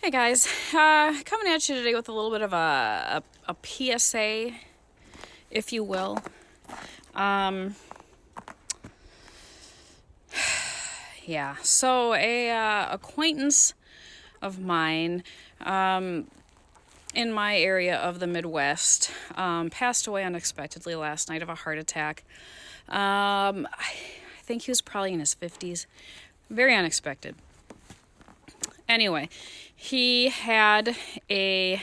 Hey guys, coming at you today with a little bit of a PSA, if you will. Yeah, so a acquaintance of mine in my area of the Midwest passed away unexpectedly last night of a heart attack. I think he was probably in his 50s. Very unexpected. Anyway, he had a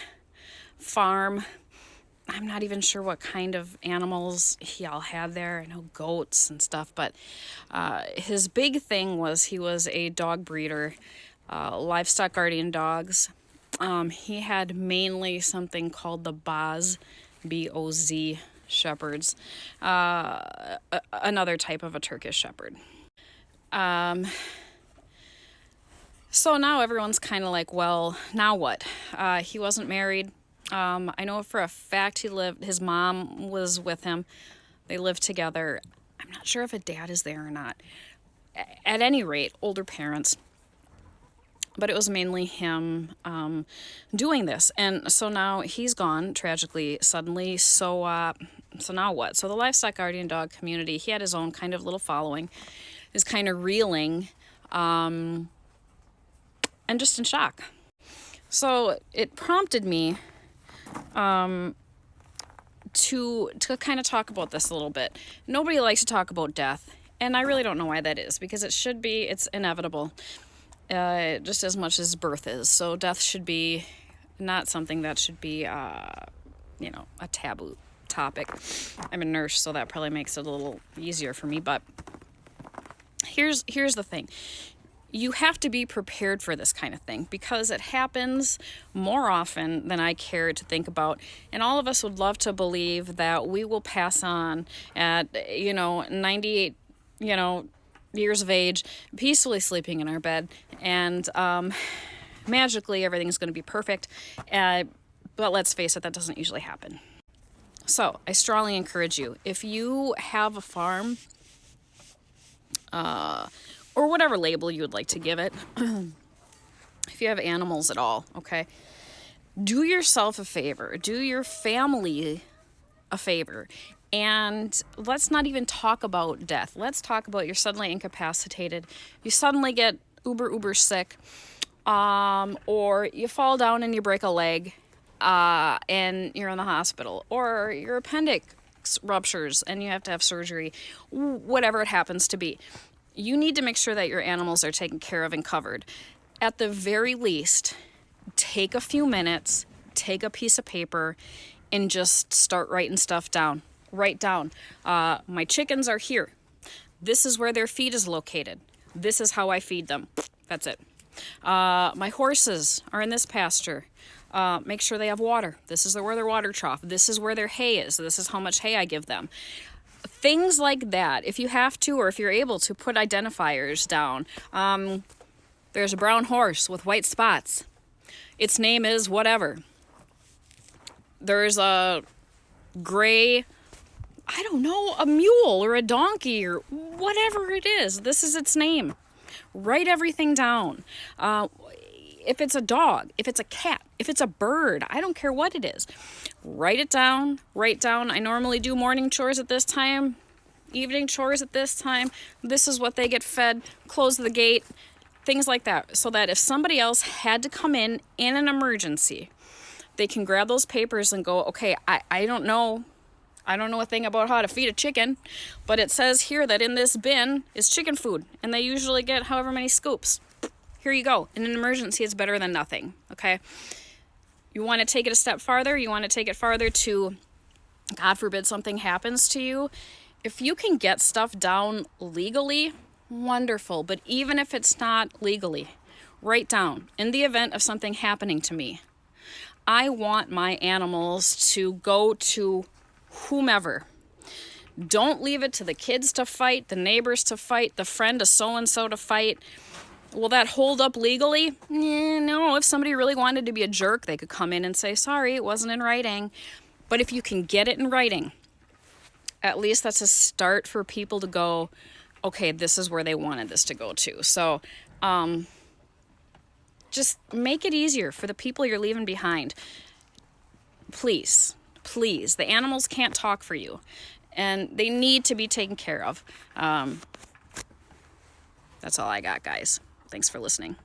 farm. I'm not even sure what kind of animals he all had there. I know goats and stuff, but his big thing was he was a dog breeder, livestock guardian dogs. He had mainly something called the Boz, B-O-Z shepherds, another type of a Turkish shepherd. So now everyone's kind of like, well, now what? He wasn't married. I know for a fact his mom was with him. They lived together. I'm not sure if a dad is there or not. At any rate, older parents. But it was mainly him doing this. And so now he's gone, tragically, suddenly. So now what? So the livestock guardian dog community, he had his own kind of little following, is kind of reeling and just in shock. So it prompted me to kind of talk about this a little bit. Nobody likes to talk about death, and I really don't know why that is, because it's inevitable, just as much as birth is. So death should be not something that should be, a taboo topic. I'm a nurse, so that probably makes it a little easier for me, but here's the thing. You have to be prepared for this kind of thing because it happens more often than I care to think about. And all of us would love to believe that we will pass on at, 98, years of age, peacefully sleeping in our bed, and magically everything's going to be perfect. But let's face it, that doesn't usually happen. So I strongly encourage you, if you have a farm, or whatever label you would like to give it, if you have animals at all, okay, do yourself a favor, do your family a favor, and let's not even talk about death. Let's talk about you're suddenly incapacitated, you suddenly get uber sick, or you fall down and you break a leg, and you're in the hospital, or your appendix ruptures and you have to have surgery, whatever it happens to be. You need to make sure that your animals are taken care of and covered. At the very least, take a few minutes, take a piece of paper, and just start writing stuff down. Write down, my chickens are here. This is where their feed is located. This is how I feed them. That's it. My horses are in this pasture. Make sure they have water. This is where their water trough. This is where their hay is. This is how much hay I give them. Things like that, if you have to, or if you're able to, put identifiers down. There's a brown horse with white spots. Its name is whatever. There's a gray, a mule or a donkey or whatever it is. This is its name. Write everything down. If it's a dog, if it's a cat, if it's a bird, I don't care what it is. Write it down. Write down, I normally do morning chores at this time, evening chores at this time. This is what they get fed. Close the gate. Things like that. So that if somebody else had to come in an emergency, they can grab those papers and go, okay, I don't know a thing about how to feed a chicken, but it says here that in this bin is chicken food, and they usually get however many scoops. Here you go. In an emergency, it's better than nothing, okay? You want to take it a step farther? You want to take it farther to, God forbid, something happens to you? If you can get stuff down legally, wonderful. But even if it's not legally, write down, in the event of something happening to me, I want my animals to go to whomever. Don't leave it to the kids to fight, the neighbors to fight, the friend of so-and-so to fight. Will that hold up legally? No. If somebody really wanted to be a jerk, they could come in and say, sorry, it wasn't in writing. But if you can get it in writing, at least that's a start for people to go, okay, this is where they wanted this to go to. So just make it easier for the people you're leaving behind. Please, please. The animals can't talk for you, and they need to be taken care of. That's all I got, guys. Thanks for listening.